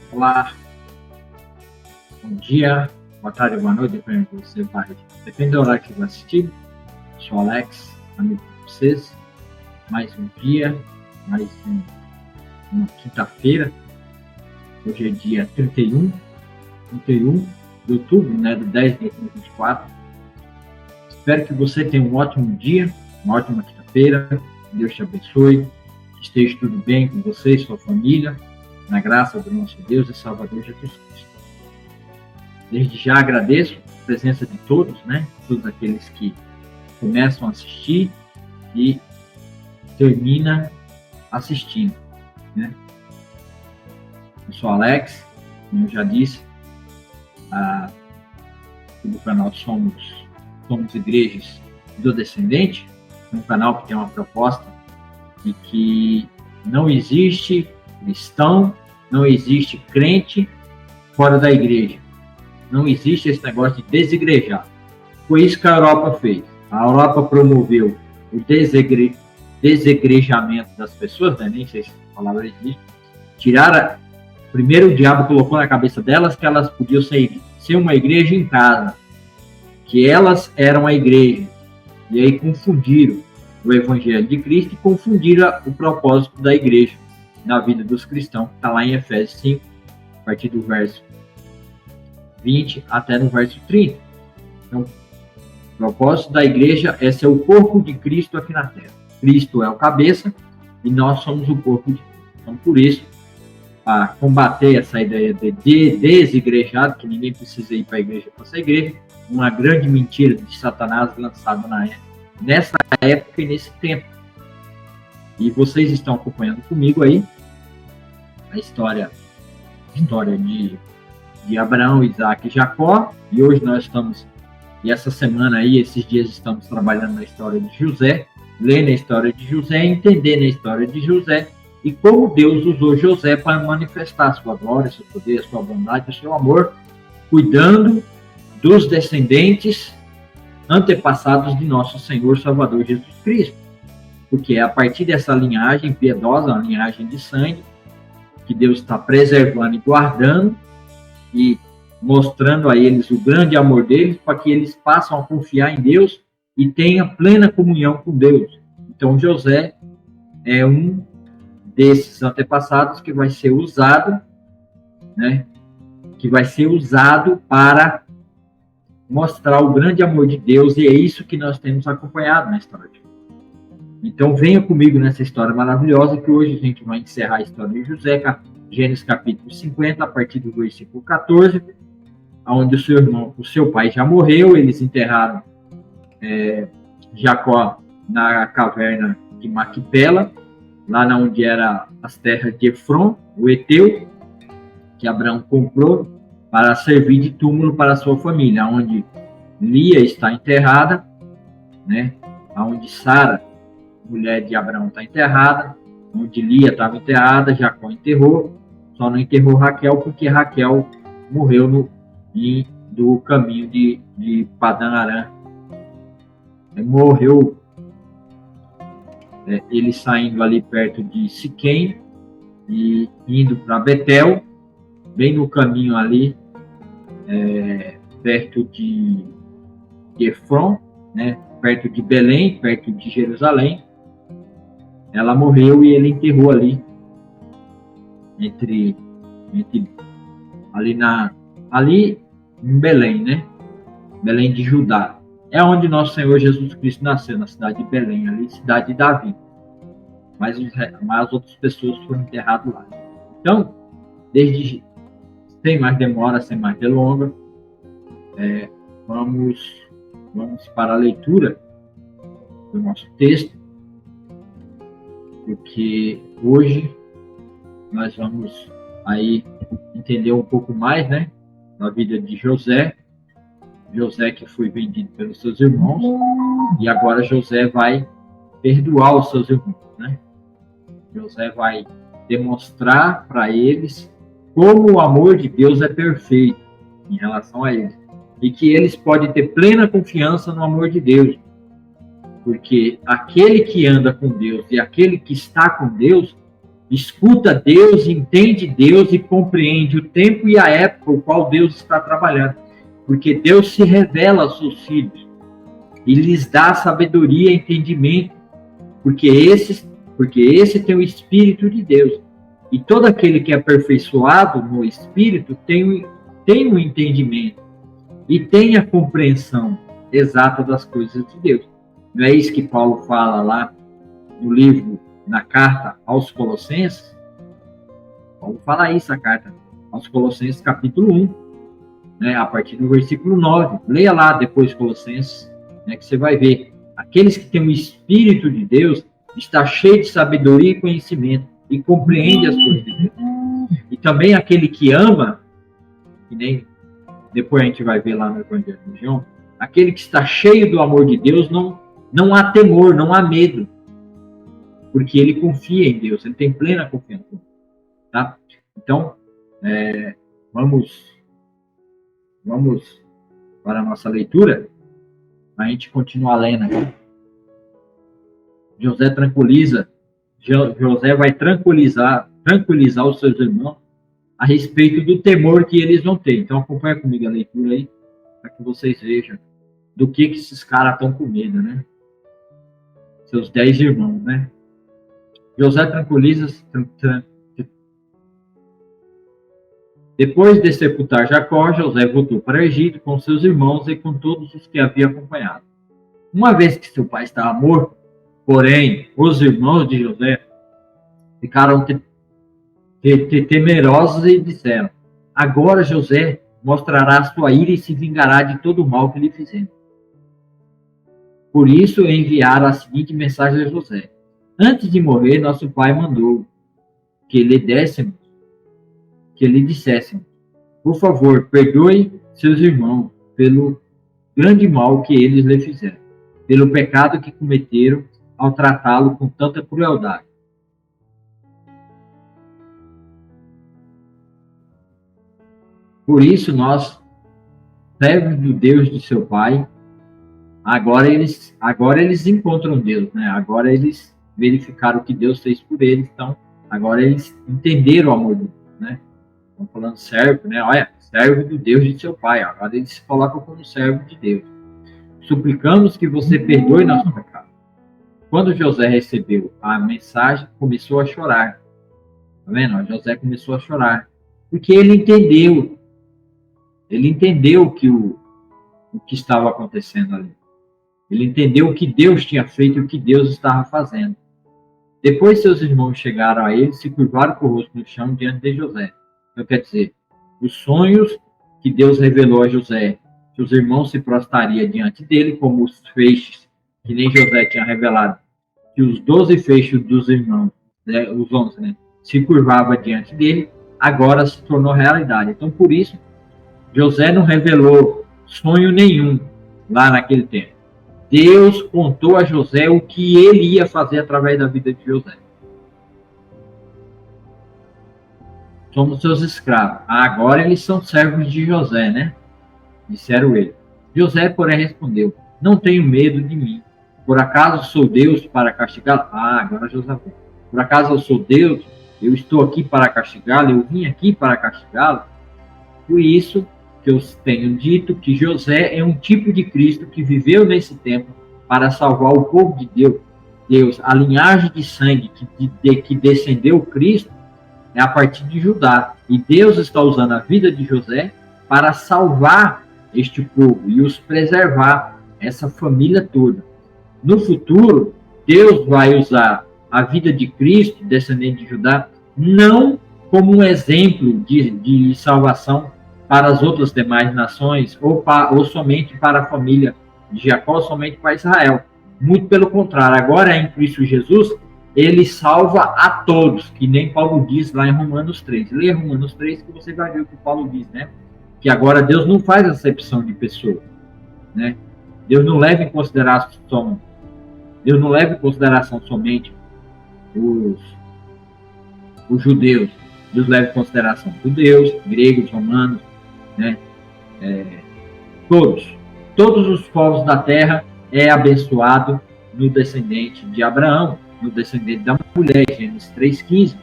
Olá, bom dia, boa tarde, boa noite, depende do que você vai. Depende do horário que você vai assistir. Sou Alex, amigo de vocês. Mais um dia, uma quinta-feira. Hoje é dia 31 de outubro, de 10 de 2024. Espero que você tenha um ótimo dia, uma ótima quinta-feira. Deus te abençoe. Esteja tudo bem com você e sua família, na graça do nosso Deus e Salvador Jesus Cristo. Desde já agradeço a presença de todos, todos aqueles que começam a assistir e terminam assistindo, Eu sou Alex, como eu já disse, do canal Somos Igrejas do Descendente, um canal que tem uma proposta de que não existe cristão, não existe crente fora da igreja. Não existe esse negócio de desigrejar. Foi isso que a Europa fez. A Europa promoveu o desegrejamento das pessoas, nem sei se a palavra existe. Primeiro o diabo colocou na cabeça delas que elas podiam ser uma igreja em casa, que elas eram a igreja. E aí confundiram o Evangelho de Cristo e confundiram o propósito da igreja na vida dos cristãos, que está lá em Efésios 5, a partir do verso 20 até no verso 30. Então, o propósito da igreja é ser o corpo de Cristo aqui na terra. Cristo é o cabeça e nós somos o corpo de Cristo. Então, por isso, para combater essa ideia de desigrejado, que ninguém precisa ir para a igreja para ser igreja, uma grande mentira de Satanás lançada nessa época e nesse tempo. E vocês estão acompanhando comigo aí a história de Abraão, Isaac e Jacó, e hoje nós estamos, e essa semana aí, esses dias estamos trabalhando na história de José, lendo a história de José, entendendo a história de José, e como Deus usou José para manifestar a sua glória, seu poder, a sua bondade, o seu amor, cuidando dos descendentes antepassados de nosso Senhor Salvador Jesus Cristo. Porque é a partir dessa linhagem piedosa, uma linhagem de sangue, que Deus está preservando e guardando e mostrando a eles o grande amor deles, para que eles passem a confiar em Deus e tenham plena comunhão com Deus. Então, José é um desses antepassados que vai ser usado, para mostrar o grande amor de Deus, e é isso que nós temos acompanhado na história. Então, venha comigo nessa história maravilhosa, que hoje a gente vai encerrar a história de José, Gênesis capítulo 50, a partir do versículo 14, onde o seu pai já morreu, eles enterraram Jacó na caverna de Maquipela, lá onde era as terras de Efron, o Eteu, que Abraão comprou para servir de túmulo para a sua família, onde Lia está enterrada, onde Sara, mulher de Abraão, está enterrada, onde Lia estava enterrada, Jacó enterrou, só não enterrou Raquel, porque Raquel morreu do caminho de Padã Arã. Morreu ele saindo ali perto de Siquém e indo para Betel, bem no caminho ali, perto de Efron, perto de Belém, perto de Jerusalém. Ela morreu e ele enterrou ali, ali em Belém, Belém de Judá. É onde nosso Senhor Jesus Cristo nasceu, na cidade de Belém, ali, cidade de Davi. Mas as outras pessoas foram enterradas lá. Então, sem mais demora, sem mais delonga, vamos para a leitura do nosso texto, porque hoje nós vamos aí entender um pouco mais, da vida de José que foi vendido pelos seus irmãos, e agora José vai perdoar os seus irmãos, José vai demonstrar para eles como o amor de Deus é perfeito em relação a eles, e que eles podem ter plena confiança no amor de Deus, porque aquele que anda com Deus e aquele que está com Deus escuta Deus, entende Deus e compreende o tempo e a época o qual Deus está trabalhando. Porque Deus se revela aos seus filhos e lhes dá sabedoria e entendimento, porque esse tem o Espírito de Deus. E todo aquele que é aperfeiçoado no Espírito tem o entendimento e tem a compreensão exata das coisas de Deus. Não é isso que Paulo fala lá no livro, na carta aos Colossenses? Paulo fala isso, a carta aos Colossenses, capítulo 1, né, a partir do versículo 9. Leia lá depois Colossenses, né, que você vai ver. Aqueles que têm o Espírito de Deus está cheio de sabedoria e conhecimento e compreende as coisas de Deus. E também aquele que ama, que nem depois a gente vai ver lá no Evangelho de João, aquele que está cheio do amor de Deus, não há temor, não há medo, porque ele confia em Deus, ele tem plena confiança. Tá? Então, vamos para a nossa leitura, a gente continuar lendo aqui. José vai tranquilizar os seus irmãos a respeito do temor que eles vão ter. Então, acompanha comigo a leitura aí, para que vocês vejam do que esses caras estão com medo, né? Seus 10 irmãos, né? José tranquiliza. Depois de sepultar Jacó, José voltou para o Egito com seus irmãos e com todos os que havia acompanhado. Uma vez que seu pai estava morto, porém, os irmãos de José ficaram temerosos e disseram: agora José mostrará sua ira e se vingará de todo o mal que lhe fizemos. Por isso enviaram a seguinte mensagem a José: antes de morrer, nosso pai mandou que lhe dissessem: por favor, perdoe seus irmãos pelo grande mal que eles lhe fizeram, pelo pecado que cometeram ao tratá-lo com tanta crueldade. Por isso nós, servos do Deus de seu pai, agora eles encontram Deus, né? Agora eles verificaram o que Deus fez por eles, então agora eles entenderam o amor de Deus, né? Estão falando servo, né? Olha, servo do Deus de seu pai. Agora eles se colocam como servo de Deus. Suplicamos que você perdoe nosso pecado. Quando José recebeu a mensagem, começou a chorar. Tá vendo? José começou a chorar. Porque ele entendeu. Ele entendeu o que estava acontecendo ali. Ele entendeu o que Deus tinha feito e o que Deus estava fazendo. Depois seus irmãos chegaram a ele, se curvaram com o rosto no chão diante de José. Então, quer dizer, os sonhos que Deus revelou a José, que os irmãos se prostariam diante dele, como os feixes, que nem José tinha revelado, que os 12 feixes dos irmãos, né, os 11, né, se curvavam diante dele, agora se tornou realidade. Então, por isso, José não revelou sonho nenhum lá naquele tempo. Deus contou a José o que ele ia fazer através da vida de José. Somos seus escravos. Agora eles são servos de José, né? Disseram ele. José, porém, respondeu: não tenho medo de mim. Por acaso sou Deus para castigá-lo? Agora José. Por acaso eu sou Deus? Eu estou aqui para castigá-lo? Eu vim aqui para castigá-lo? Por isso que eu tenho dito que José é um tipo de Cristo que viveu nesse tempo para salvar o povo de Deus. A linhagem de sangue que descendeu Cristo é a partir de Judá. E Deus está usando a vida de José para salvar este povo e os preservar, essa família toda. No futuro, Deus vai usar a vida de Cristo, descendente de Judá, não como um exemplo de salvação para as outras demais nações, ou somente para a família de Jacó, somente para Israel. Muito pelo contrário, agora em Cristo Jesus, ele salva a todos, que nem Paulo diz lá em Romanos 3. Leia Romanos 3 que você vai ver o que Paulo diz, né? Que agora Deus não faz acepção de pessoas, né? Deus não leva em consideração somente os judeus. Deus leva em consideração judeus, gregos, romanos, né? Todos os povos da terra é abençoado no descendente de Abraão, no descendente da mulher, Gênesis 3,15.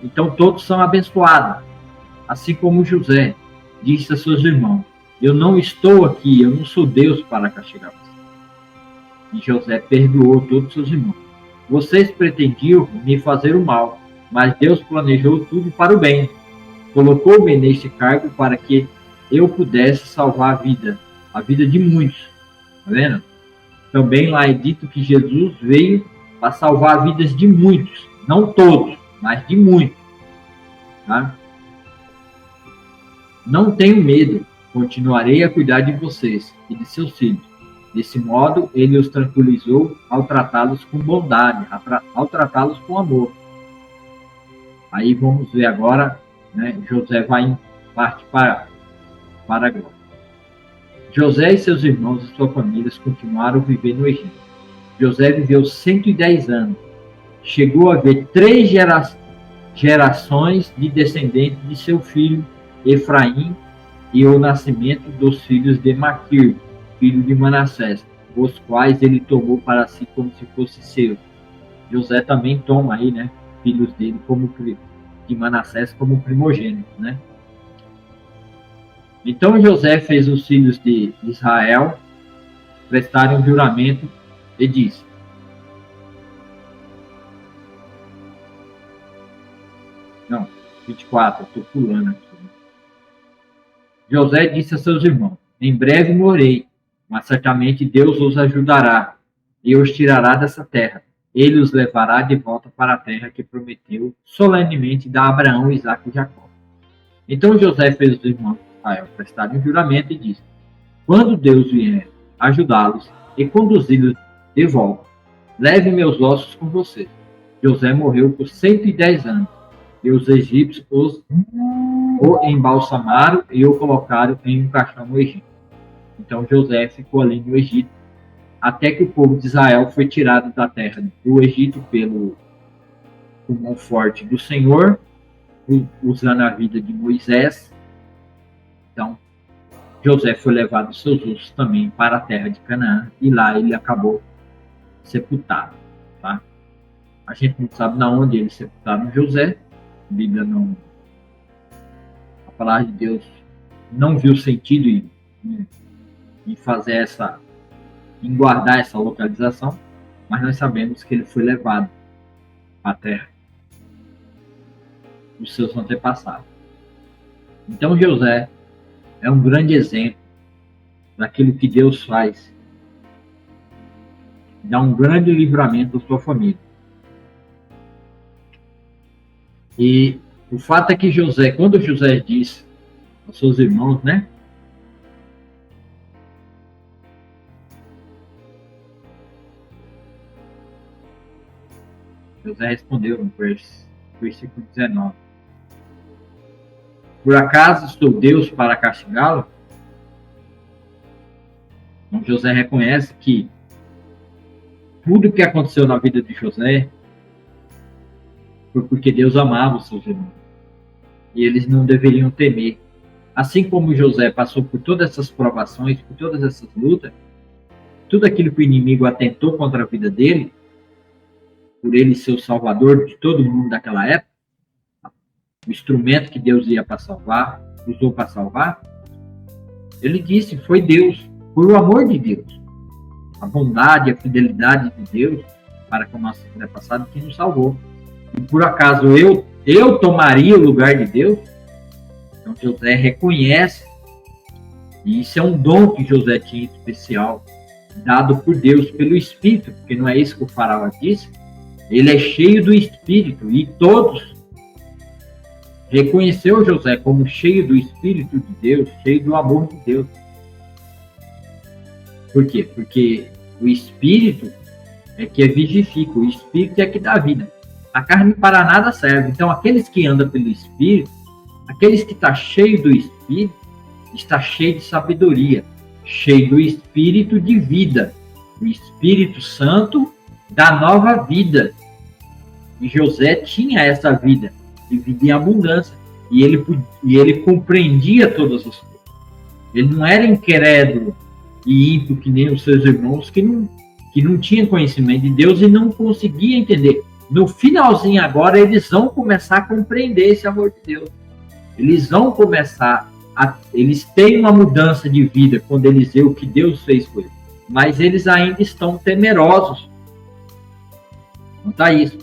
Então todos são abençoados, assim como José disse a seus irmãos: eu não estou aqui, eu não sou Deus para castigar vocês. E José perdoou todos os seus irmãos. Vocês pretendiam me fazer o mal, mas Deus planejou tudo para o bem. Colocou-me neste cargo para que eu pudesse salvar a vida de muitos. Tá vendo? Também lá é dito que Jesus veio para salvar vidas de muitos, não todos, mas de muitos. Tá? Não tenho medo, continuarei a cuidar de vocês e de seus filhos. Desse modo, ele os tranquilizou ao tratá-los com bondade, ao tratá-los com amor. Aí vamos ver agora, né, José vai em parte para a glória. José e seus irmãos e suas famílias continuaram a viver no Egito. José viveu 110 anos. Chegou a ver 3 gerações de descendentes de seu filho Efraim e o nascimento dos filhos de Maquir, filho de Manassés, os quais ele tomou para si como se fosse seu. José também toma aí, né, filhos dele de Manassés como primogênito, né? Então José fez os filhos de Israel prestarem um juramento e disse: não, 24, estou pulando aqui. José disse a seus irmãos: em breve morrei, mas certamente Deus os ajudará e os tirará dessa terra. Ele os levará de volta para a terra que prometeu solenemente dar a Abraão, Isaque e Jacó. Então José fez os irmãos de Israel prestarem um juramento e disse: quando Deus vier ajudá-los e conduzi-los de volta, leve meus ossos com você. José morreu por 110 anos, e os egípcios o embalsamaram e o colocaram em um caixão no Egito. Então José ficou ali no Egito, até que o povo de Israel foi tirado da terra do Egito pelo mão forte do Senhor, usando a vida de Moisés. Então José foi levado seus ossos também para a terra de Canaã, e lá ele acabou sepultado. Tá? A gente não sabe na onde eles sepultaram José. A Bíblia não... A palavra de Deus não viu sentido em fazer em guardar essa localização, mas nós sabemos que ele foi levado à terra dos seus antepassados. Então José é um grande exemplo daquilo que Deus faz, dá um grande livramento à sua família. E o fato é que José, quando José disse aos seus irmãos, né? José respondeu no versículo 19: por acaso sou Deus para castigá-lo? Então José reconhece que tudo que aconteceu na vida de José foi porque Deus amava os seus irmãos. E eles não deveriam temer. Assim como José passou por todas essas provações, por todas essas lutas, tudo aquilo que o inimigo atentou contra a vida dele, por ele ser o salvador de todo mundo daquela época, o instrumento que Deus ia para salvar, usou para salvar, ele disse, foi Deus, foi o amor de Deus, a bondade, a fidelidade de Deus para com o nosso antepassado que nos salvou. E por acaso eu tomaria o lugar de Deus? Então José reconhece, e isso é um dom que José tinha especial, dado por Deus pelo Espírito, porque não é isso que o faraó disse, ele é cheio do Espírito, e todos reconheceu José como cheio do Espírito de Deus, cheio do amor de Deus. Por quê? Porque o Espírito é que vivifica, o Espírito é que dá vida. A carne para nada serve. Então, aqueles que andam pelo Espírito, aqueles que estão cheios do Espírito, está cheio de sabedoria, cheio do Espírito de vida. O Espírito Santo da nova vida. E José tinha essa vida, e vida em abundância. E ele compreendia todas as coisas. Ele não era incrédulo e ímpio que nem os seus irmãos, que não tinham conhecimento de Deus e não conseguia entender no finalzinho agora, eles vão começar a compreender esse amor de Deus. Eles vão começar eles têm uma mudança de vida quando eles veem o que Deus fez com eles. Mas eles ainda estão temerosos. Não está isso.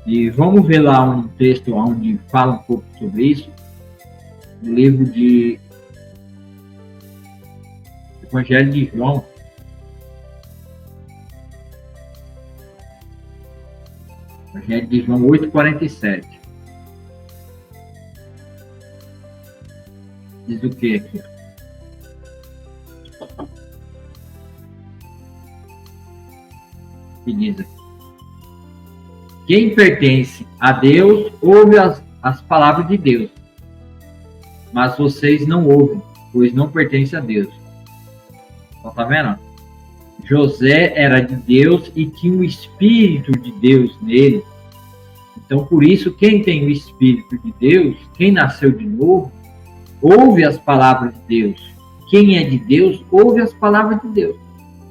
E vamos ver lá um texto onde fala um pouco sobre isso. No livro de Evangelho de João. Evangelho de João 8,47. Diz o que aqui? Que diz aqui? Quem pertence a Deus ouve as palavras de Deus, mas vocês não ouvem, pois não pertencem a Deus. Está vendo? José era de Deus e tinha o Espírito de Deus nele. Então, por isso, quem tem o Espírito de Deus, quem nasceu de novo, ouve as palavras de Deus. Quem é de Deus, ouve as palavras de Deus.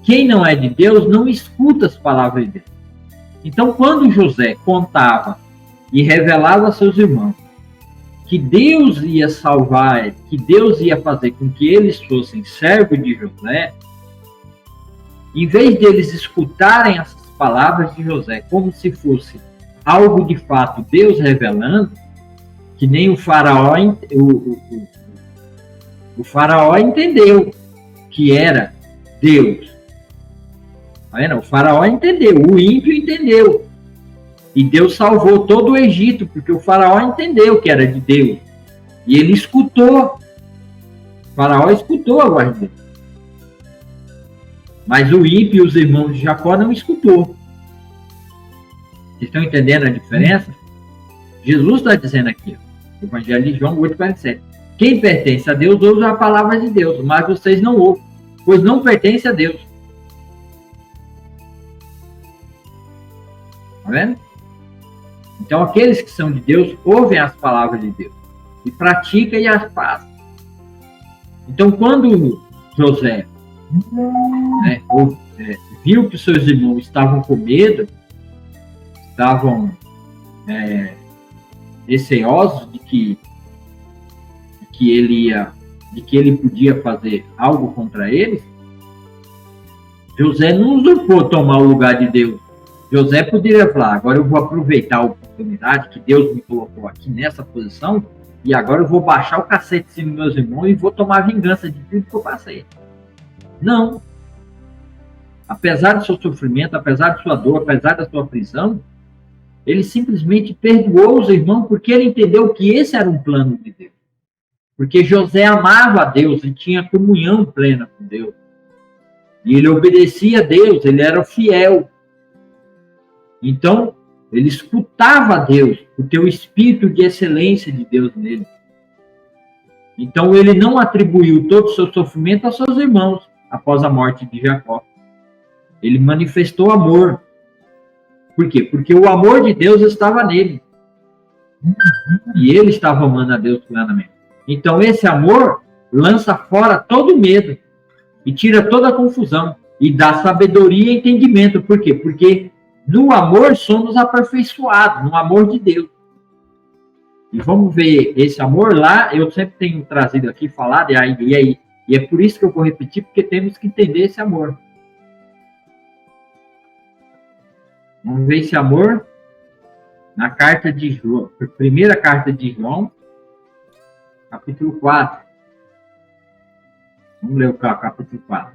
Quem não é de Deus, não escuta as palavras de Deus. Então, quando José contava e revelava a seus irmãos que Deus ia salvar, que Deus ia fazer com que eles fossem servos de José, em vez deles escutarem essas palavras de José como se fosse algo de fato Deus revelando, que nem o faraó, o faraó entendeu que era Deus. Tá vendo? O faraó entendeu, o ímpio entendeu. E Deus salvou todo o Egito, porque o faraó entendeu que era de Deus. E ele escutou. O faraó escutou a voz de Deus. Mas o ímpio e os irmãos de Jacó não escutou. Vocês estão entendendo a diferença? Jesus está dizendo aqui, no Evangelho de João 8,47. Quem pertence a Deus ouve a palavra de Deus, mas vocês não ouvem, pois não pertence a Deus. Está vendo? Então, aqueles que são de Deus ouvem as palavras de Deus e praticam e as fazem. Então, quando José viu que seus irmãos estavam com medo, estavam receosos de que ele podia fazer algo contra eles, José não usurpou tomar o lugar de Deus. José poderia falar, agora eu vou aproveitar a oportunidade que Deus me colocou aqui nessa posição e agora eu vou baixar o cacete dos meus irmãos e vou tomar vingança de tudo que eu passei. Não. Apesar do seu sofrimento, apesar de sua dor, apesar da sua prisão, ele simplesmente perdoou os irmãos porque ele entendeu que esse era um plano de Deus. Porque José amava a Deus e tinha comunhão plena com Deus. E ele obedecia a Deus, ele era fiel. Então, ele escutava a Deus, porque o espírito de excelência de Deus nele. Então, ele não atribuiu todo o seu sofrimento aos seus irmãos, após a morte de Jacó. Ele manifestou amor. Por quê? Porque o amor de Deus estava nele. E ele estava amando a Deus plenamente. Então, esse amor lança fora todo medo e tira toda a confusão e dá sabedoria e entendimento. Por quê? Porque no amor somos aperfeiçoados, no amor de Deus. E vamos ver esse amor lá, eu sempre tenho trazido aqui, falado, e é por isso que eu vou repetir, porque temos que entender esse amor. Vamos ver esse amor na carta de João, primeira carta de João, capítulo 4. Vamos ler o capítulo 4.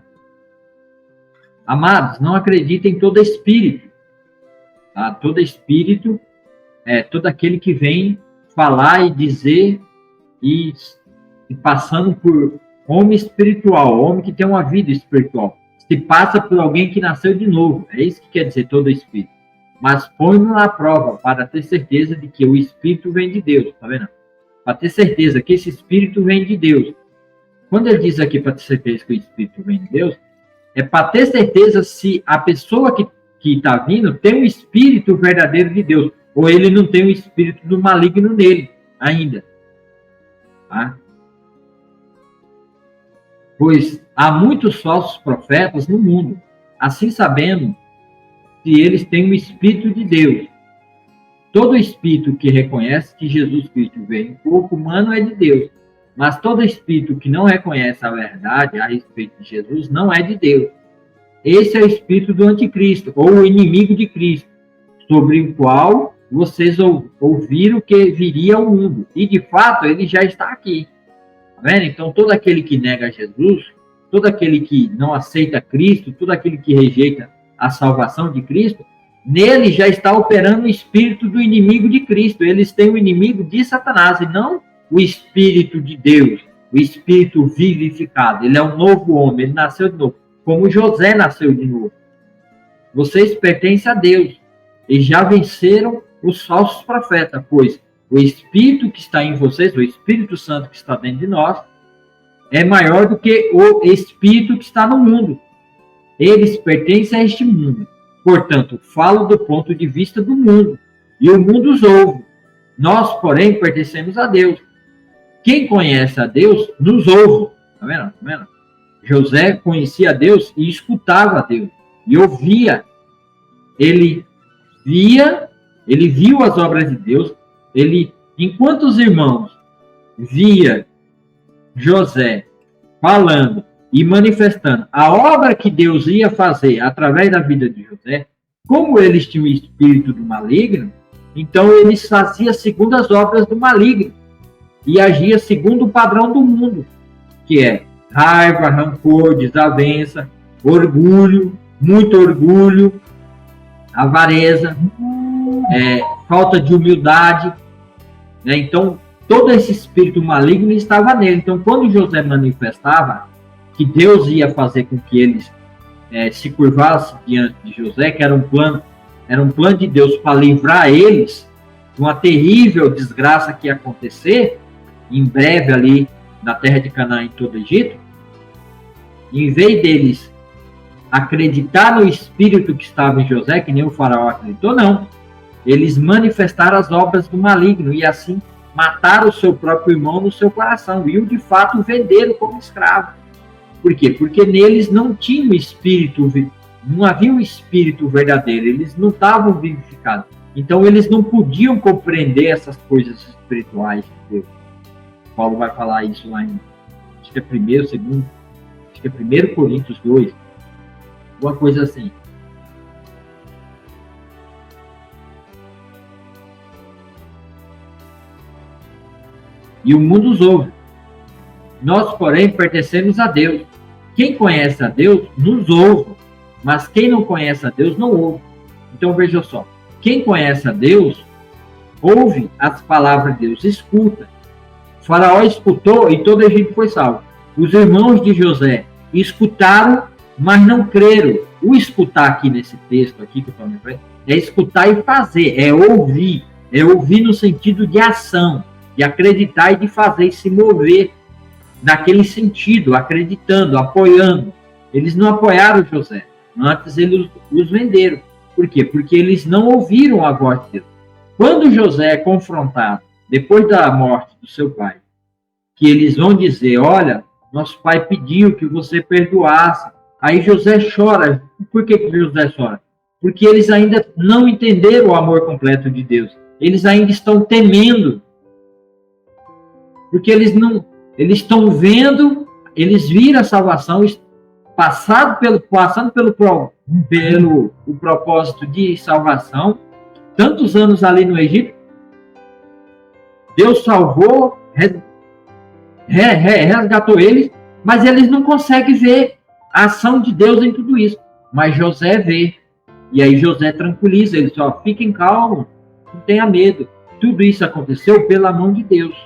Amados, não acreditem em todo espírito. Tá? Todo espírito é todo aquele que vem falar e dizer e passando por homem espiritual, homem que tem uma vida espiritual. Se passa por alguém que nasceu de novo. É isso que quer dizer todo espírito. Mas põe-no na prova para ter certeza de que o espírito vem de Deus. Tá vendo? Para ter certeza que esse espírito vem de Deus. Quando ele diz aqui para ter certeza que o espírito vem de Deus, é para ter certeza se a pessoa que está vindo tem o espírito verdadeiro de Deus, ou ele não tem o espírito do maligno nele ainda. Tá? pois há muitos falsos profetas no mundo. Assim sabemos que eles têm o Espírito de Deus. Todo espírito que reconhece que Jesus Cristo veio em corpo humano é de Deus. Mas todo espírito que não reconhece a verdade a respeito de Jesus não é de Deus. Esse é o espírito do anticristo, ou o inimigo de Cristo, sobre o qual vocês ouviram que viria ao mundo. E, de fato, ele já está aqui. Tá vendo? Então, todo aquele que nega Jesus, todo aquele que não aceita Cristo, todo aquele que rejeita a salvação de Cristo, nele já está operando o espírito do inimigo de Cristo. Eles têm o inimigo de Satanás, e não o espírito de Deus, o espírito vivificado. Ele é um novo homem, ele nasceu de novo, como José nasceu de novo. Vocês pertencem a Deus e já venceram os falsos profetas, pois o Espírito que está em vocês, o Espírito Santo que está dentro de nós, é maior do que o Espírito que está no mundo. Eles pertencem a este mundo. Portanto, falo do ponto de vista do mundo, e o mundo os ouve. Nós, porém, pertencemos a Deus. Quem conhece a Deus, nos ouve. Tá vendo? Tá vendo? José conhecia a Deus e escutava a Deus. E ouvia. Ele viu as obras de Deus. Enquanto os irmãos via José falando e manifestando a obra que Deus ia fazer através da vida de José, como eles tinham o espírito do maligno, então eles faziam segundo as obras do maligno e agia segundo o padrão do mundo, que é raiva, rancor, desavença, orgulho, muito orgulho, avareza, falta de humildade, né? Então, todo esse espírito maligno estava nele. Então, quando José manifestava que Deus ia fazer com que eles se curvassem diante de José, que era um plano de Deus para livrar eles de uma terrível desgraça que ia acontecer em breve ali na terra de Canaã, em todo o Egito, em vez deles acreditar no espírito que estava em José, que nem o faraó acreditou, não. Eles manifestaram as obras do maligno e assim mataram o seu próprio irmão no seu coração e o de fato venderam como escravo. Por quê? Porque neles não tinha o espírito, não havia um espírito verdadeiro, eles não estavam vivificados. Então eles não podiam compreender essas coisas espirituais de Deus. Paulo vai falar isso lá em, acho que é 1 Coríntios 2, alguma coisa assim. E o mundo os ouve. Nós, porém, pertencemos a Deus. Quem conhece a Deus, nos ouve. Mas quem não conhece a Deus, não ouve. Então, veja só. Quem conhece a Deus, ouve as palavras de Deus, escuta. O faraó escutou e todo Egito foi salvo. Os irmãos de José escutaram, mas não creram. O escutar aqui nesse texto aqui que eu estou me falando, é escutar e fazer, é ouvir no sentido de ação, de acreditar e de fazer e se mover naquele sentido, acreditando, apoiando. Eles não apoiaram José, antes eles os venderam. Por quê? Porque eles não ouviram a voz de Deus. Quando José é confrontado, depois da morte do seu pai, que eles vão dizer, olha, nosso pai pediu que você perdoasse. Aí José chora. Por que José chora? Porque eles ainda não entenderam o amor completo de Deus. Eles ainda estão temendo. Porque eles estão vendo, eles viram a salvação, passando pelo o propósito de salvação, tantos anos ali no Egito. Deus salvou, resgatou eles, mas eles não conseguem ver a ação de Deus em tudo isso. Mas José vê. E aí José tranquiliza eles, ó, fiquem calmos, não tenha medo. Tudo isso aconteceu pela mão de Deus.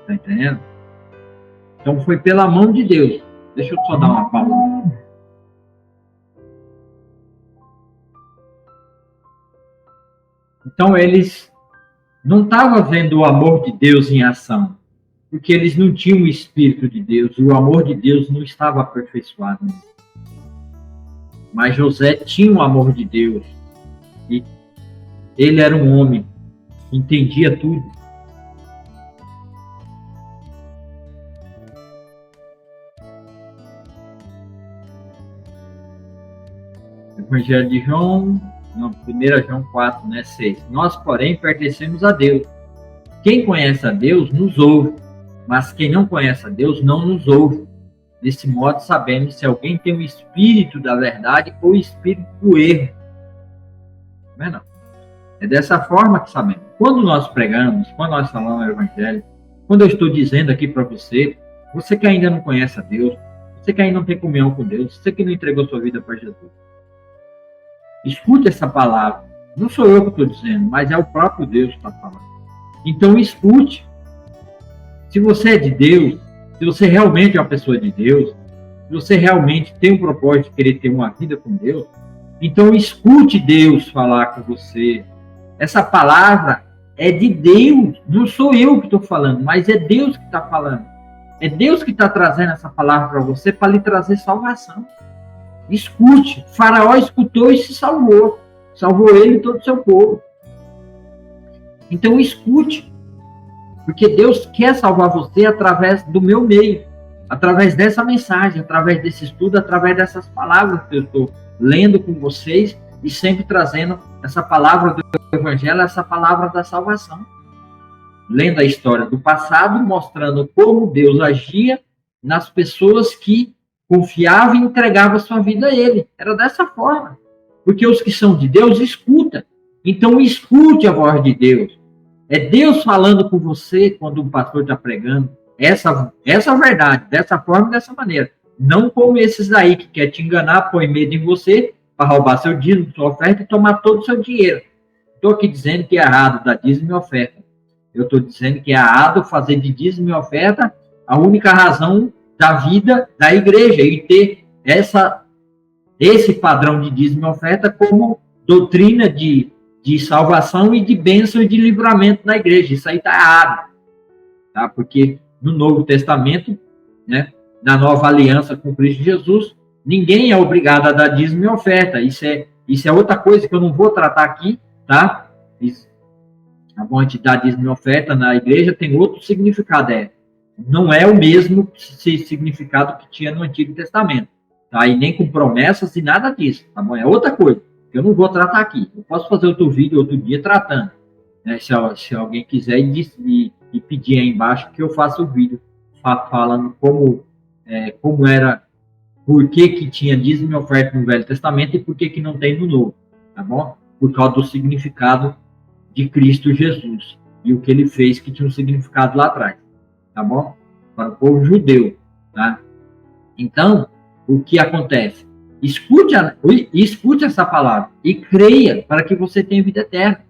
Tá entendendo? Então foi pela mão de Deus. Deixa eu só dar uma pausa. Então eles não estavam vendo o amor de Deus em ação, porque eles não tinham o Espírito de Deus, e o amor de Deus não estava aperfeiçoado. Mas José tinha o amor de Deus, e ele era um homem, entendia tudo. Evangelho de João, não, 1 João 4, né, 6. Nós, porém, pertencemos a Deus. Quem conhece a Deus nos ouve, mas quem não conhece a Deus não nos ouve. Desse modo, sabemos se alguém tem o espírito da verdade ou o espírito do erro. Não é não? É dessa forma que sabemos. Quando nós pregamos, quando nós falamos o Evangelho, quando eu estou dizendo aqui para você, você que ainda não conhece a Deus, você que ainda não tem comunhão com Deus, você que não entregou sua vida para Jesus, escute essa palavra. Não sou eu que estou dizendo, mas é o próprio Deus que está falando. Então escute. Se você é de Deus, se você realmente é uma pessoa de Deus, se você realmente tem um propósito de querer ter uma vida com Deus, então escute Deus falar com você. Essa palavra é de Deus, não sou eu que estou falando, mas é Deus que está falando. É Deus que está trazendo essa palavra para você para lhe trazer salvação. Escute. Faraó escutou e se salvou. Salvou ele e todo o seu povo. Então escute. Porque Deus quer salvar você através do meu meio. Através dessa mensagem, através desse estudo, através dessas palavras que eu estou lendo com vocês e sempre trazendo essa palavra do Evangelho, essa palavra da salvação. Lendo a história do passado, mostrando como Deus agia nas pessoas que confiavam e entregavam sua vida a Ele. Era dessa forma. Porque os que são de Deus escutam. Então escute a voz de Deus. É Deus falando com você quando o pastor está pregando. Essa verdade, dessa forma e dessa maneira. Não como esses aí que quer te enganar, põe medo em você, para roubar seu dízimo, sua oferta e tomar todo o seu dinheiro. Estou aqui dizendo que é errado dar dízimo e oferta. Eu estou dizendo que é errado fazer de dízimo e oferta a única razão da vida da igreja e ter esse padrão de dízimo e oferta como doutrina de salvação e de bênção e de livramento na igreja. Isso aí está errado. Tá? Porque no Novo Testamento, né, na nova aliança com Cristo Jesus, ninguém é obrigado a dar dízimo e oferta. Isso é outra coisa que eu não vou tratar aqui, tá? A quantidade de dízimo e oferta na igreja tem outro significado. Não é o mesmo significado que tinha no Antigo Testamento. Tá? E nem com promessas e nada disso. Tá bom? É outra coisa que eu não vou tratar aqui. Eu posso fazer outro vídeo, outro dia, tratando. Né? Se alguém quiser e pedir aí embaixo que eu faça o vídeo falando como era, por que tinha dízimo e oferta no Velho Testamento e por que não tem no Novo. Tá bom? Por causa do significado de Cristo Jesus e o que ele fez que tinha um significado lá atrás, tá bom? Para o povo judeu, tá? Então, o que acontece? Escute essa palavra e creia para que você tenha vida eterna.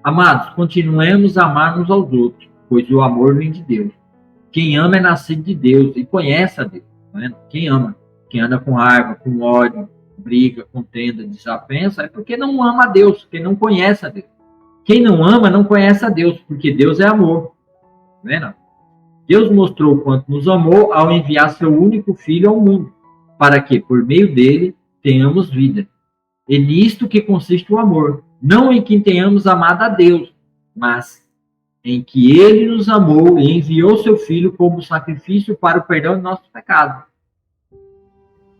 Amados, continuemos a amar uns aos outros, pois o amor vem de Deus. Quem ama é nascido de Deus e conhece a Deus, tá vendo? Quem ama, quem anda com raiva, com ódio, briga, contenda, desavença, é porque não ama a Deus, porque não conhece a Deus. Quem não ama não conhece a Deus, porque Deus é amor. Tá vendo? Deus mostrou o quanto nos amou ao enviar seu único Filho ao mundo, para que, por meio dele, tenhamos vida. É nisto que consiste o amor, não em que tenhamos amado a Deus, mas em que ele nos amou e enviou seu Filho como sacrifício para o perdão de nossos pecados.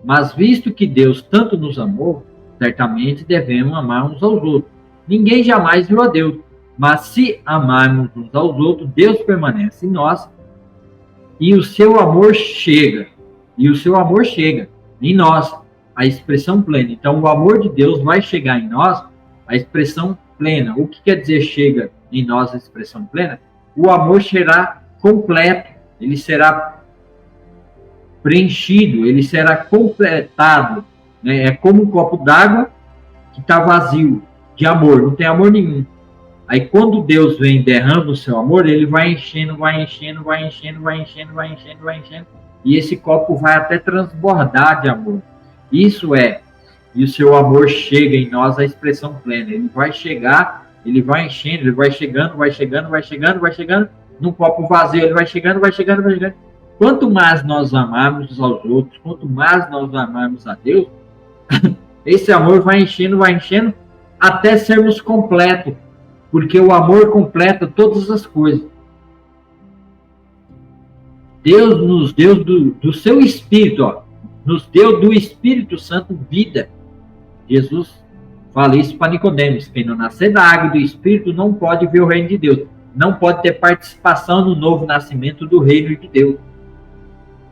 Mas visto que Deus tanto nos amou, certamente devemos amar uns aos outros. Ninguém jamais viu a Deus, mas se amarmos uns aos outros, Deus permanece em nós e o seu amor chega. E o seu amor chega em nós, a expressão plena. Então, o amor de Deus vai chegar em nós, a expressão plena. O que quer dizer chega em nós a expressão plena? O amor será completo, ele será preenchido, ele será completado. Né? É como um copo d'água que está vazio de amor, não tem amor nenhum. Aí quando Deus vem derrama o seu amor, ele vai enchendo, vai enchendo, vai enchendo, vai enchendo, vai enchendo, vai enchendo, e esse copo vai até transbordar de amor. Isso e o seu amor chega em nós a expressão plena. Ele vai chegar, ele vai enchendo, ele vai chegando, vai chegando, vai chegando, vai chegando, num copo vazio, ele vai chegando, vai chegando, vai chegando. Quanto mais nós amarmos aos outros, quanto mais nós amarmos a Deus, esse amor vai enchendo, até sermos completos, porque o amor completa todas as coisas. Deus nos deu do seu Espírito, nos deu do Espírito Santo vida, Jesus fala isso para Nicodemos: quem não nascer da água e do Espírito não pode ver o reino de Deus, não pode ter participação no novo nascimento do reino de Deus.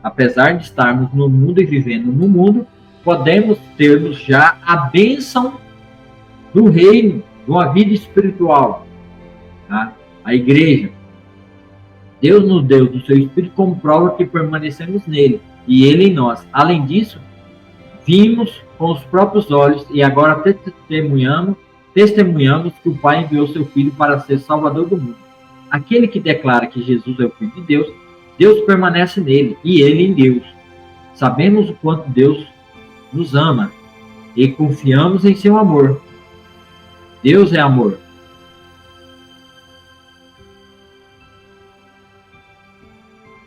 Apesar de estarmos no mundo e vivendo no mundo, podemos termos já a bênção do reino, de uma vida espiritual, tá? A igreja. Deus nos deu do seu Espírito como prova que permanecemos nele e ele em nós. Além disso, vimos com os próprios olhos e agora testemunhamos que o Pai enviou seu Filho para ser Salvador do mundo. Aquele que declara que Jesus é o Filho de Deus, Deus permanece nele e ele em Deus. Sabemos o quanto Deus nos ama e confiamos em seu amor. Deus é amor.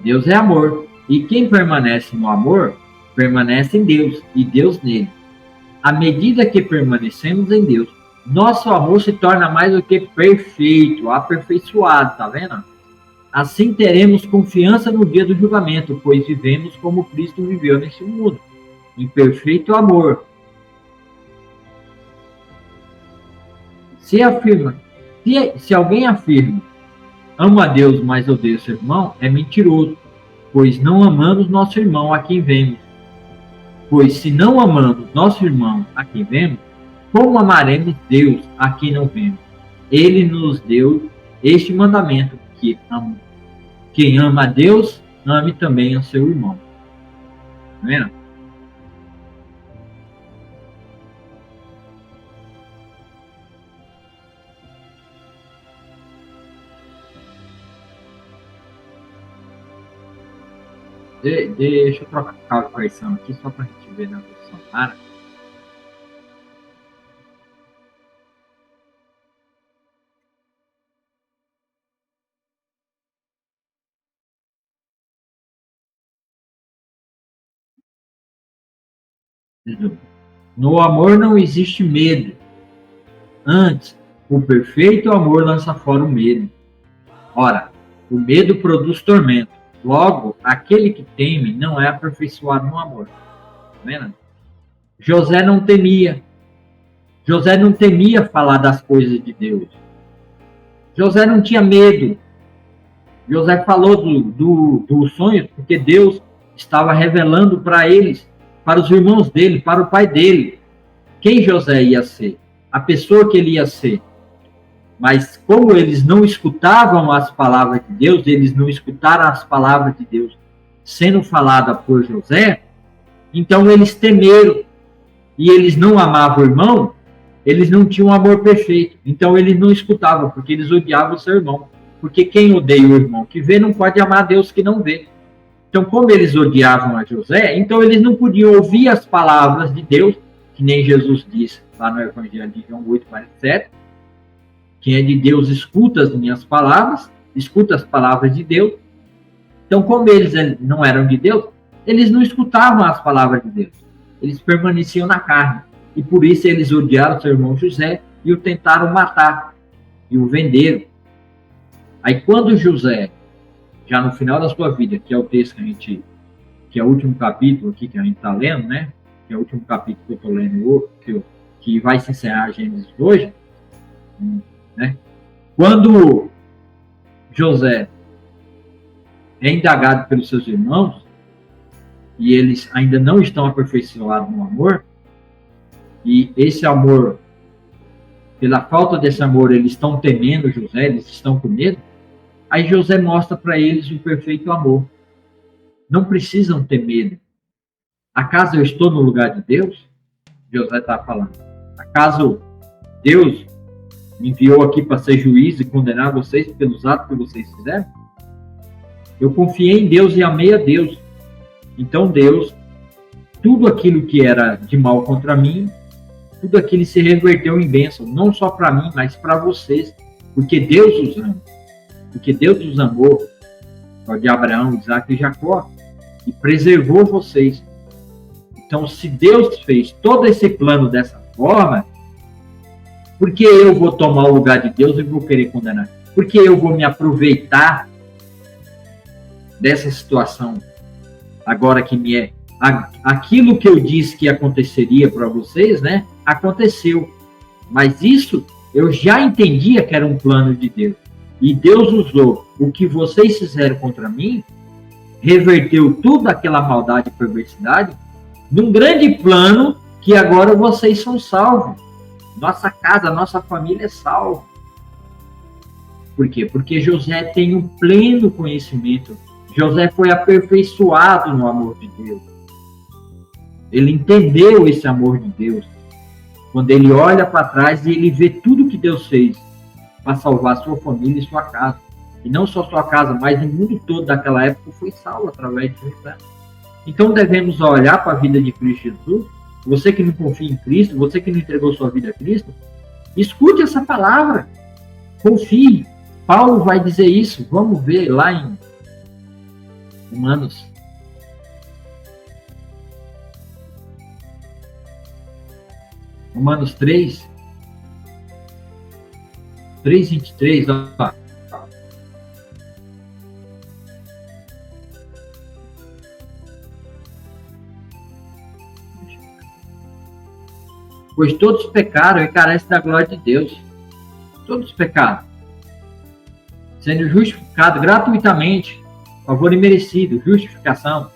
Deus é amor. E quem permanece no amor, permanece em Deus e Deus nele. À medida que permanecemos em Deus, nosso amor se torna mais do que perfeito, aperfeiçoado, tá vendo? Assim teremos confiança no dia do julgamento, pois vivemos como Cristo viveu neste mundo, em perfeito amor. Se alguém afirma, amo a Deus, mas odeio seu irmão, é mentiroso, pois não amamos nosso irmão a quem vemos. Pois se não amamos nosso irmão a quem vemos, como amaremos Deus a quem não vemos? Ele nos deu este mandamento, que quem ama a Deus, ame também a seu irmão. Tá vendo? Deixa eu trocar a versão aqui, só para a gente ver na versão árabe. No amor não existe medo. Antes, o perfeito amor lança fora o medo. Ora, o medo produz tormento. Logo, aquele que teme não é aperfeiçoado no amor. Tá vendo? José não temia. José não temia falar das coisas de Deus. José não tinha medo. José falou do sonho porque Deus estava revelando para eles, para os irmãos dele, para o pai dele, quem José ia ser, a pessoa que ele ia ser. Mas como eles não escutavam as palavras de Deus, eles não escutaram as palavras de Deus sendo falada por José, então eles temeram. E eles não amavam o irmão, eles não tinham amor perfeito. Então eles não escutavam, porque eles odiavam o seu irmão. Porque quem odeia o irmão que vê não pode amar a Deus que não vê. Então, como eles odiavam a José, então eles não podiam ouvir as palavras de Deus, que nem Jesus disse lá no Evangelho de João 8:47. Quem é de Deus escuta as minhas palavras, escuta as palavras de Deus. Então, como eles não eram de Deus, eles não escutavam as palavras de Deus. Eles permaneciam na carne. E por isso eles odiaram seu irmão José e o tentaram matar. E o venderam. Aí quando José, já no final da sua vida, que é o texto que é o último capítulo aqui que a gente está lendo, né? Que é o último capítulo que eu estou lendo, que vai se encerrar Gênesis hoje, né? Quando José é indagado pelos seus irmãos, e eles ainda não estão aperfeiçoados no amor, e esse amor, pela falta desse amor, eles estão temendo José, eles estão com medo, aí José mostra para eles o perfeito amor. Não precisam ter medo. Acaso eu estou no lugar de Deus? José está falando. Acaso Deus me enviou aqui para ser juiz e condenar vocês pelos atos que vocês fizeram? Eu confiei em Deus e amei a Deus. Então Deus, tudo aquilo que era de mal contra mim, tudo aquilo se reverteu em bênção, não só para mim, mas para vocês, porque Deus os ama. Porque Deus os amou, de Abraão, Isaac e Jacó, e preservou vocês. Então, se Deus fez todo esse plano dessa forma, por que eu vou tomar o lugar de Deus e vou querer condenar? Por que eu vou me aproveitar dessa situação agora que me é aquilo que eu disse que aconteceria para vocês, né? aconteceu. Mas isso eu já entendia que era um plano de Deus. E Deus usou o que vocês fizeram contra mim, reverteu tudo aquela maldade e perversidade, num grande plano que agora vocês são salvos. Nossa casa, nossa família é salva. Por quê? Porque José tem um pleno conhecimento. José foi aperfeiçoado no amor de Deus. Ele entendeu esse amor de Deus. Quando ele olha para trás e ele vê tudo que Deus fez para salvar sua família e sua casa. E não só sua casa, mas o mundo todo daquela época foi salvo através de José. Então devemos olhar para a vida de Cristo Jesus. Você que não confia em Cristo, você que não entregou sua vida a Cristo, escute essa palavra. Confie. Paulo vai dizer isso. Vamos ver lá em Romanos. Romanos 3, 23, ó. Pois todos pecaram e carecem da glória de Deus. Todos pecaram. Sendo justificado gratuitamente, favor imerecido, justificação,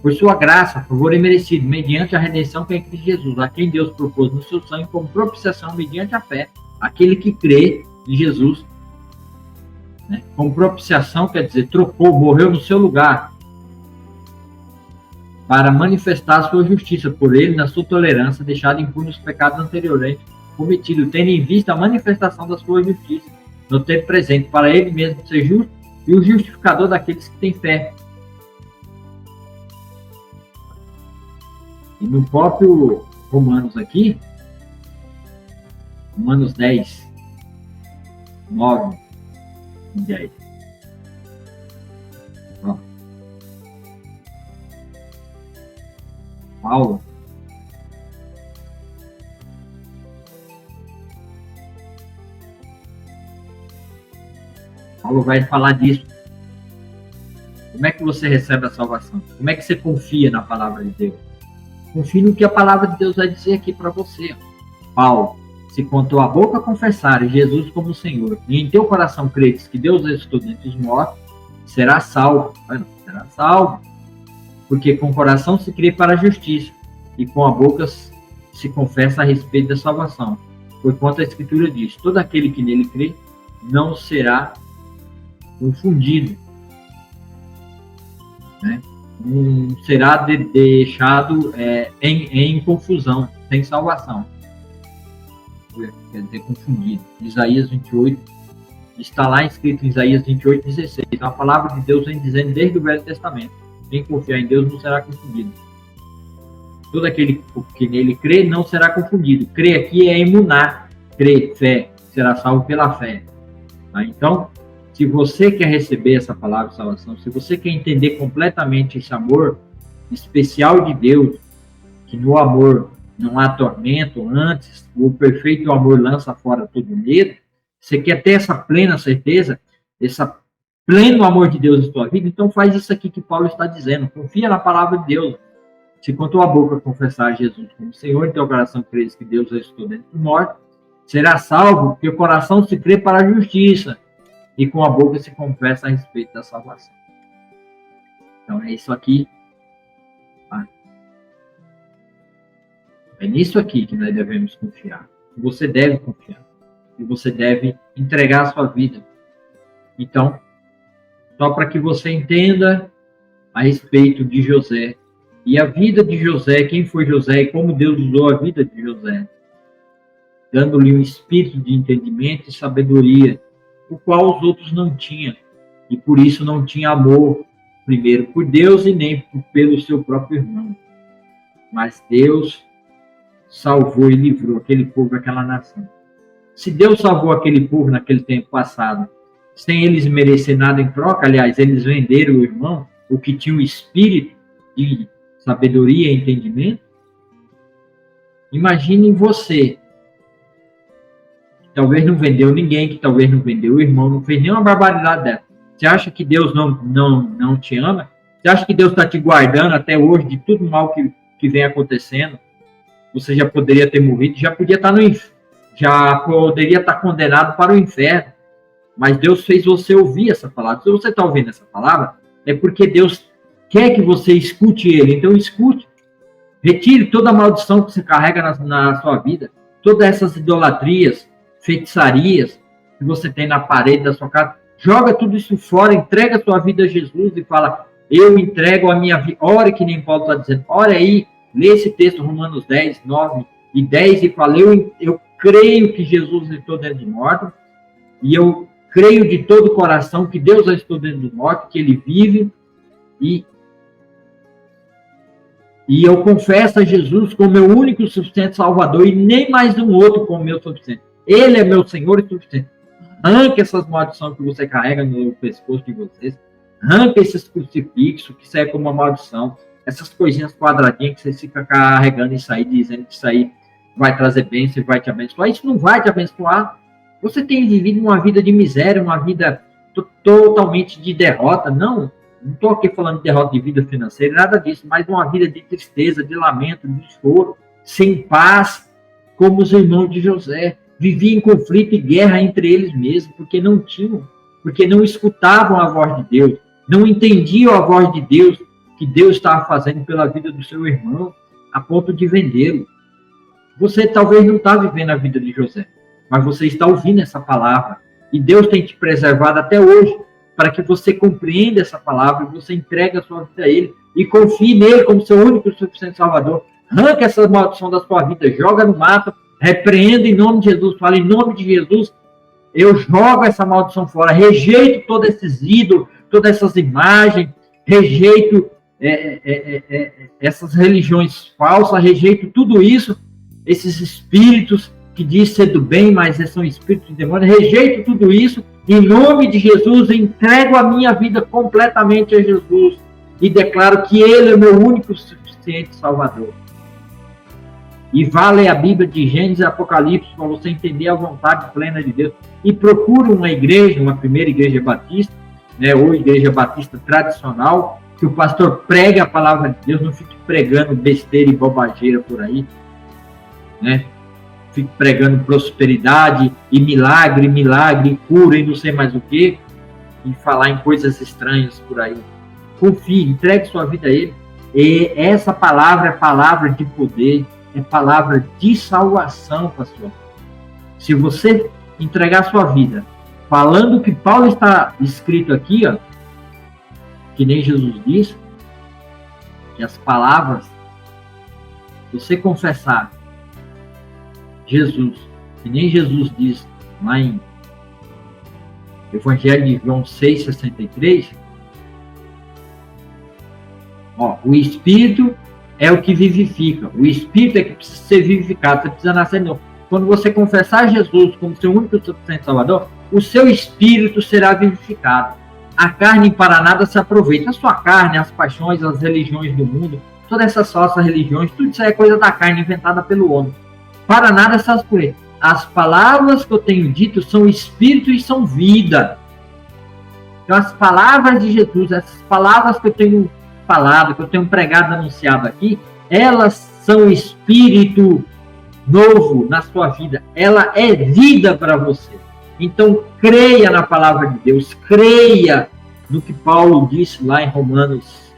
por sua graça, favor imerecido, mediante a redenção que é em Cristo Jesus, a quem Deus propôs no seu sangue como propiciação mediante a fé. Aquele que crê em Jesus, né? Como propiciação quer dizer, trocou, morreu no seu lugar, para manifestar a sua justiça por ele na sua tolerância, deixada impune os pecados anteriormente cometidos, tendo em vista a manifestação da sua justiça no tempo presente, para ele mesmo ser justo e o justificador daqueles que têm fé. E no próprio Romanos aqui, Romanos 10, 9 e 10. Ó. Paulo vai falar disso. Como é que você recebe a salvação? Como é que você confia na palavra de Deus? Confie no que a palavra de Deus vai dizer aqui para você. Paulo, se com tua boca confessares Jesus como Senhor, e em teu coração creres que Deus ressuscitou dentre os mortos, será salvo. Será salvo. Porque com o coração se crê para a justiça, e com a boca se confessa a respeito da salvação. Porquanto a Escritura diz, todo aquele que nele crê não será confundido, né? Não será deixado em confusão, sem salvação. Quer dizer, confundido. Isaías 28, está lá escrito em Isaías 28, 16. Então a palavra de Deus vem dizendo desde o Velho Testamento: quem confiar em Deus não será confundido. Todo aquele que nele crê não será confundido. Crer aqui é emunar, crer, fé, será salvo pela fé. Tá? Então, se você quer receber essa palavra de salvação, se você quer entender completamente esse amor especial de Deus, que no amor não há tormento, antes o perfeito amor lança fora todo medo, você quer ter essa plena certeza, esse pleno amor de Deus em sua vida, então faz isso aqui que Paulo está dizendo, confia na palavra de Deus. Se com tua boca confessar Jesus como Senhor, em teu coração creres que Deus ressuscitou dentre os mortos, será salvo, porque o coração se crê para a justiça, e com a boca se confessa a respeito da salvação. Então é isso aqui. Tá? É nisso aqui que nós devemos confiar. Você deve confiar. E você deve entregar a sua vida. Então, só para que você entenda a respeito de José. E a vida de José, quem foi José e como Deus usou a vida de José. Dando-lhe um espírito de entendimento e sabedoria, o qual os outros não tinham, e por isso não tinha amor, primeiro por Deus e nem pelo seu próprio irmão. Mas Deus salvou e livrou aquele povo, aquela nação. Se Deus salvou aquele povo naquele tempo passado, sem eles merecer nada em troca, aliás, eles venderam o irmão, o que tinha o espírito de sabedoria e entendimento, imagine você, talvez não vendeu ninguém, que talvez não vendeu o irmão, não fez nenhuma barbaridade dessa. Você acha que Deus não te ama? Você acha que Deus está te guardando até hoje de tudo mal que vem acontecendo? você já poderia ter morrido, já poderia estar condenado para o inferno. Mas Deus fez você ouvir essa palavra. Se você está ouvindo essa palavra, é porque Deus quer que você escute Ele. Então escute. Retire toda a maldição que você carrega na sua vida. Todas essas idolatrias, feitiçarias que você tem na parede da sua casa. Joga tudo isso fora, entrega a sua vida a Jesus e fala, eu entrego a minha vida. Ore que nem Paulo está dizendo. Ore aí, lê esse texto, Romanos 10, 9 e 10, e fala, eu creio que Jesus ressuscitou dentro de morto, e eu creio de todo o coração que Deus ressuscitou dentro de morto, que Ele vive, e eu confesso a Jesus como meu único e suficiente Salvador, e nem mais um outro como meu suficiente. Ele é meu Senhor e suficiente. Arranque essas maldições que você carrega no pescoço de vocês. Arranque esses crucifixos que servem como uma maldição. Essas coisinhas quadradinhas que você fica carregando isso aí, dizendo que isso aí vai trazer bênção e vai te abençoar. Isso não vai te abençoar. Você tem vivido uma vida de miséria, uma vida totalmente de derrota. Não estou aqui falando de derrota de vida financeira, nada disso, mas uma vida de tristeza, de lamento, de choro, sem paz, como os irmãos de José. Viviam em conflito e guerra entre eles mesmos, porque não escutavam a voz de Deus, não entendiam a voz de Deus, que Deus estava fazendo pela vida do seu irmão, a ponto de vendê-lo. Você talvez não está vivendo a vida de José, mas você está ouvindo essa palavra, e Deus tem te preservado até hoje, para que você compreenda essa palavra, e você entregue a sua vida a Ele, e confie nele como seu único e suficiente Salvador. Arranca essa maldição da sua vida, joga no mato, repreenda em nome de Jesus, fala em nome de Jesus, eu jogo essa maldição fora, rejeito todos esses ídolos, todas essas imagens, rejeito essas religiões falsas, rejeito tudo isso, esses espíritos que dizem ser do bem, mas são espíritos de demônio, rejeito tudo isso, em nome de Jesus, entrego a minha vida completamente a Jesus, e declaro que Ele é o meu único e suficiente Salvador. E vá ler a Bíblia de Gênesis e Apocalipse para você entender a vontade plena de Deus. E procure uma igreja, uma primeira igreja batista, ou igreja batista tradicional, que o pastor pregue a palavra de Deus, não fique pregando besteira e bobageira por aí, Fique pregando prosperidade e milagre, cura e não sei mais o que, e falar em coisas estranhas por aí. Confie, entregue sua vida a Ele. E essa palavra é palavra de poder, é palavra de salvação, pastor. Se você entregar sua vida, falando o que Paulo está escrito aqui, que nem Jesus disse, que as palavras, você confessar Jesus, que nem Jesus diz lá em Evangelho de João 6,63, o Espírito é o que vivifica. O Espírito é que precisa ser vivificado. Você precisa nascer de novo. Quando você confessar Jesus como seu único e suficiente Salvador, o seu Espírito será vivificado. A carne para nada se aproveita. A sua carne, as paixões, as religiões do mundo, todas essas falsas religiões, tudo isso é coisa da carne inventada pelo homem. Para nada se aproveita. As palavras que eu tenho dito são Espírito e são vida. Então as palavras de Jesus, essas palavras que eu tenho falado, que eu tenho pregado, anunciado aqui, elas são Espírito novo na sua vida. Ela é vida para você. Então, creia na palavra de Deus. Creia no que Paulo disse lá em Romanos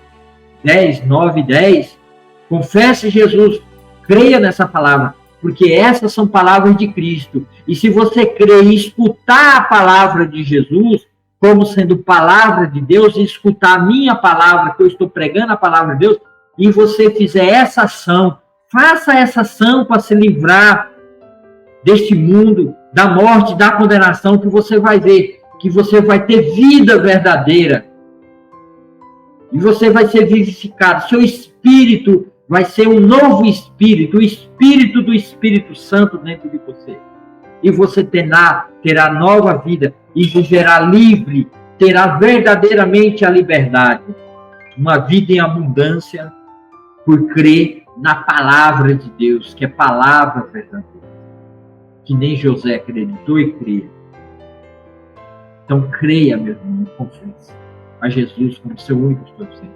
10, 9 e 10. Confesse Jesus. Creia nessa palavra. Porque essas são palavras de Cristo. E se você crer e escutar a palavra de Jesus, como sendo palavra de Deus, e escutar a minha palavra, que eu estou pregando a palavra de Deus, e você fizer essa ação, faça essa ação para se livrar deste mundo, da morte, da condenação, que você vai ver, que você vai ter vida verdadeira. E você vai ser vivificado. Seu espírito vai ser um novo espírito, o espírito do Espírito Santo dentro de você. E você terá nova vida e viverá livre, terá verdadeiramente a liberdade. Uma vida em abundância por crer na palavra de Deus, que é palavra verdadeira. Que nem José acreditou e cria. Então creia, meu irmão, confesse a Jesus como seu único suficiente.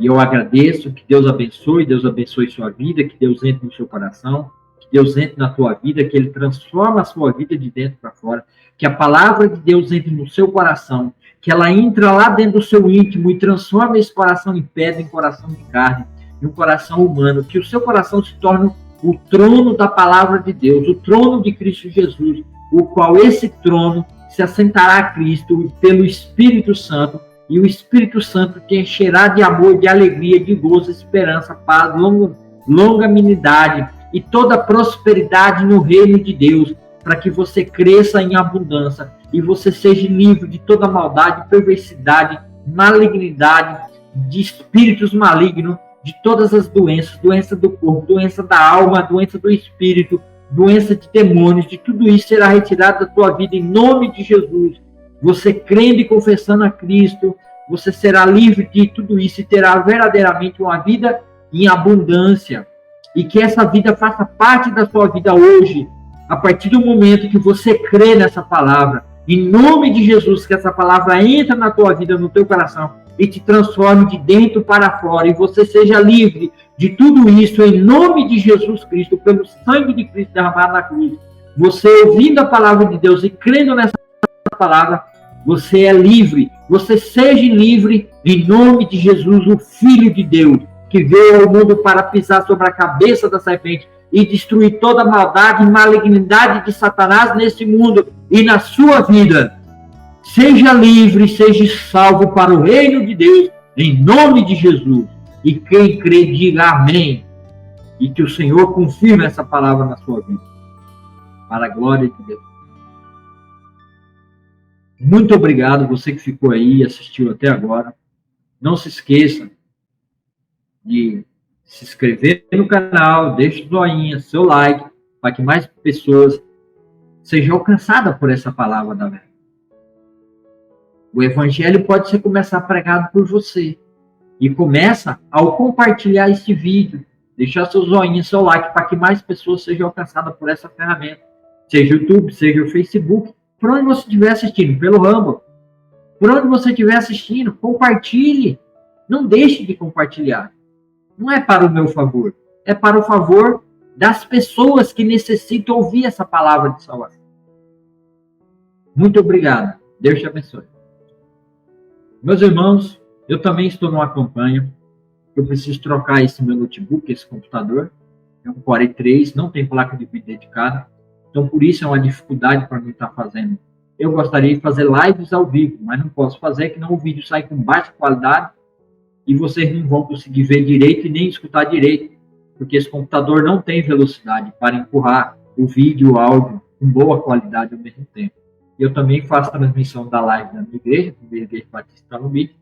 E eu agradeço, que Deus abençoe sua vida, que Deus entre no seu coração, que Deus entre na tua vida, que Ele transforma a sua vida de dentro para fora, que a palavra de Deus entre no seu coração, que ela entra lá dentro do seu íntimo e transforma esse coração em pedra em coração de carne, em um coração humano, que o seu coração se torne o trono da palavra de Deus, o trono de Cristo Jesus, o qual esse trono se assentará a Cristo pelo Espírito Santo, e o Espírito Santo te encherá de amor, de alegria, de gozo, esperança, paz, longanimidade e toda prosperidade no reino de Deus, para que você cresça em abundância e você seja livre de toda maldade, perversidade, malignidade, de espíritos malignos, de todas as doenças, doença do corpo, doença da alma, doença do espírito, doença de demônios, de tudo isso será retirado da tua vida em nome de Jesus. Você crendo e confessando a Cristo, você será livre de tudo isso e terá verdadeiramente uma vida em abundância. E que essa vida faça parte da sua vida hoje, a partir do momento que você crê nessa palavra. Em nome de Jesus, que essa palavra entre na tua vida, no teu coração, e te transforme de dentro para fora, e você seja livre de tudo isso, em nome de Jesus Cristo, pelo sangue de Cristo derramado na cruz. Você ouvindo a palavra de Deus e crendo nessa palavra, você é livre. Você seja livre em nome de Jesus, o Filho de Deus, que veio ao mundo para pisar sobre a cabeça da serpente e destruir toda a maldade e malignidade de Satanás nesse mundo e na sua vida. Seja livre, seja salvo para o reino de Deus, em nome de Jesus. E quem crê, diga amém. E que o Senhor confirme essa palavra na sua vida. Para a glória de Deus. Muito obrigado, você que ficou aí e assistiu até agora. Não se esqueça de se inscrever no canal, deixe o joinha, seu like, para que mais pessoas sejam alcançadas por essa palavra da verdade. O evangelho pode ser começar pregado por você. E começa ao compartilhar esse vídeo, deixar seu joinha, seu like, para que mais pessoas sejam alcançadas por essa ferramenta. Seja o YouTube, seja o Facebook, por onde você estiver assistindo, pelo Rumble. Por onde você estiver assistindo, compartilhe. Não deixe de compartilhar. Não é para o meu favor, é para o favor das pessoas que necessitam ouvir essa palavra de salvação. Muito obrigado. Deus te abençoe. Meus irmãos, eu também estou numa campanha. Eu preciso trocar esse meu notebook, esse computador. É um Core i3, não tem placa de vídeo dedicada. Então, por isso é uma dificuldade para mim estar fazendo. Eu gostaria de fazer lives ao vivo, mas não posso fazer, que não o vídeo sai com baixa qualidade e vocês não vão conseguir ver direito e nem escutar direito, porque esse computador não tem velocidade para empurrar o vídeo e o áudio com boa qualidade ao mesmo tempo. Eu também faço transmissão da live na minha igreja, Primeira Igreja Batista Calumbi,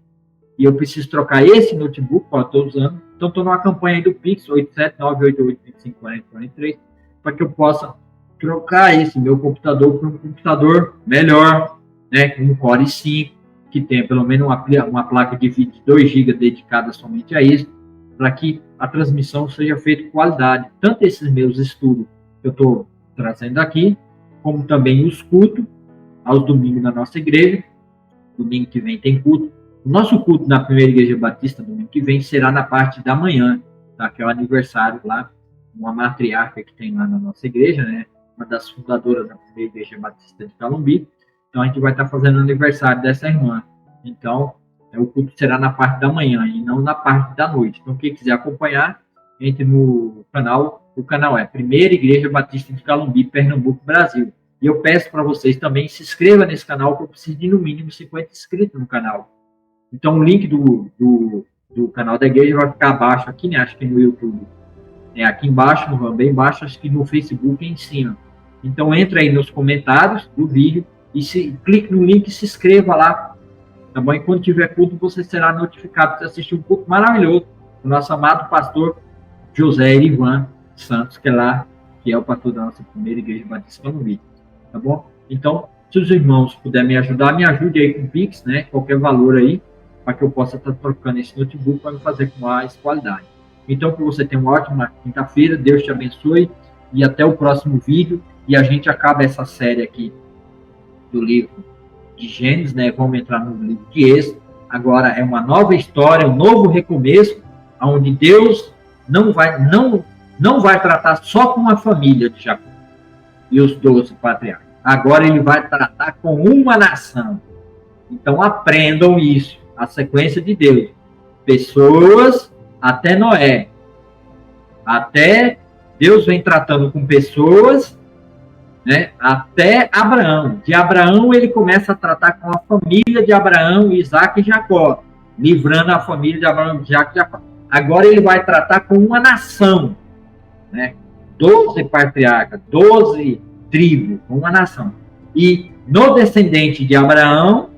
e eu preciso trocar esse notebook para todos os anos. Então, estou numa campanha aí do Pix, 87988254043, para que eu possa trocar esse meu computador por um computador melhor, né, com um Core i5, que tenha pelo menos uma placa de vídeo de 2 GB dedicada somente a isso, para que a transmissão seja feita com qualidade. Tanto esses meus estudos que eu estou trazendo aqui, como também os cultos, aos domingos na nossa igreja. Domingo que vem tem culto. O nosso culto na Primeira Igreja Batista, domingo que vem, será na parte da manhã, tá? Que é o aniversário lá, uma matriarca que tem lá na nossa igreja, né? Uma das fundadoras da Primeira Igreja Batista de Calumbi. Então, a gente vai estar fazendo o aniversário dessa irmã. Então, o culto será na parte da manhã e não na parte da noite. Então, quem quiser acompanhar, entre no canal. O canal é Primeira Igreja Batista de Calumbi, Pernambuco, Brasil. E eu peço para vocês também se inscrevam nesse canal, que eu preciso de no mínimo 50 inscritos no canal. Então, o link do canal da igreja vai ficar abaixo aqui, né? Acho que no YouTube. Aqui embaixo, bem embaixo, acho que no Facebook em cima. Então, entra aí nos comentários do vídeo e clique no link e se inscreva lá. Tá bom? E quando tiver culto, você será notificado para assistir um culto maravilhoso do nosso amado pastor José Erivan Santos, que é o pastor da nossa Primeira Igreja Batista Calumbi. Tá bom? Então, se os irmãos puderem me ajudar, me ajude aí com o Pix, né? Qualquer valor aí, para que eu possa estar trocando esse notebook para me fazer com mais qualidade. Então, que você tenha uma ótima quinta-feira, Deus te abençoe e até o próximo vídeo. E a gente acaba essa série aqui do livro de Gênesis, né? Vamos entrar no livro de Êxodo agora é uma nova história, um novo recomeço, onde Deus não vai tratar só com a família de Jacó e os 12 patriarcas. Agora ele vai tratar com uma nação. Então aprendam isso, a sequência de Deus. Pessoas até Noé. Até Deus vem tratando com pessoas, né, até Abraão. De Abraão ele começa a tratar com a família de Abraão, Isaac e Jacó, livrando a família de Abraão, Isaac e Jacó. Agora ele vai tratar com uma nação, né? 12 patriarcas, 12 tribos, uma nação. E no descendente de Abraão,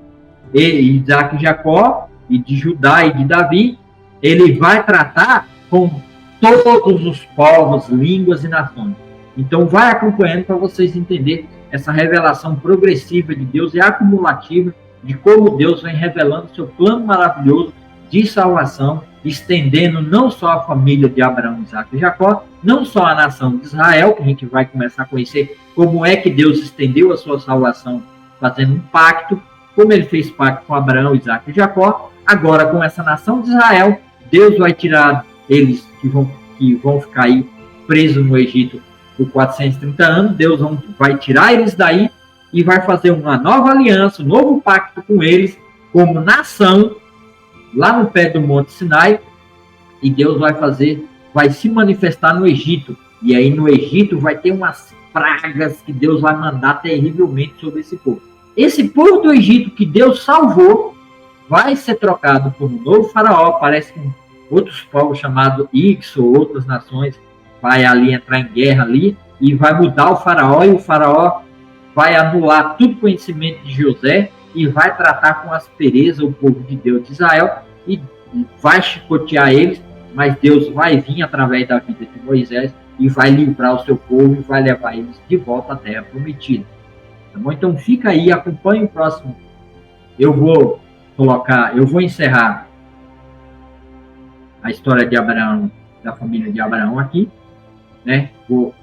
Isaac e Jacó, e de Judá e de Davi, ele vai tratar com todos os povos, línguas e nações. Então vai acompanhando para vocês entenderem essa revelação progressiva de Deus e acumulativa de como Deus vem revelando seu plano maravilhoso de salvação, estendendo não só a família de Abraão, Isaac e Jacó, não só a nação de Israel, que a gente vai começar a conhecer como é que Deus estendeu a sua salvação, fazendo um pacto, como ele fez pacto com Abraão, Isaac e Jacó. Agora, com essa nação de Israel, Deus vai tirar eles que vão ficar aí presos no Egito por 430 anos, Deus vai tirar eles daí e vai fazer uma nova aliança, um novo pacto com eles, como nação, lá no pé do Monte Sinai, e Deus vai se manifestar no Egito, e aí no Egito vai ter umas pragas que Deus vai mandar terrivelmente sobre esse povo. Esse povo do Egito que Deus salvou, vai ser trocado por um novo faraó, parece que outros povos chamados Ixo, ou outras nações, vai ali entrar em guerra ali, e vai mudar o faraó, e o faraó vai anular todo conhecimento de José, e vai tratar com aspereza o povo de Deus de Israel, e vai chicotear eles, mas Deus vai vir através da vida de Moisés, e vai livrar o seu povo, e vai levar eles de volta à terra prometida. Tá bom? Então fica aí, acompanhe o próximo. Eu vou encerrar a história de Abraão, da família de Abraão aqui, né? Vou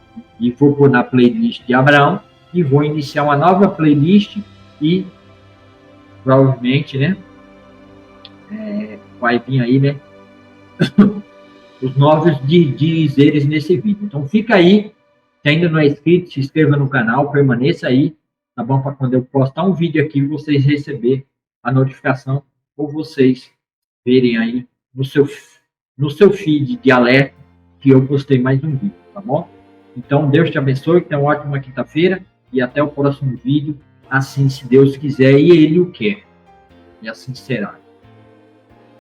pôr na playlist de Abraão e vou iniciar uma nova playlist e provavelmente, né? Vai vir aí, né? Os novos dizeres nesse vídeo. Então fica aí, se ainda não é inscrito, se inscreva no canal, permaneça aí, tá bom? Para quando eu postar um vídeo aqui, vocês receberem a notificação ou vocês verem aí no seu feed de alerta que eu postei mais um vídeo, tá bom? Então, Deus te abençoe, tenha uma ótima quinta-feira e até o próximo vídeo, assim, se Deus quiser e Ele o quer. E assim será.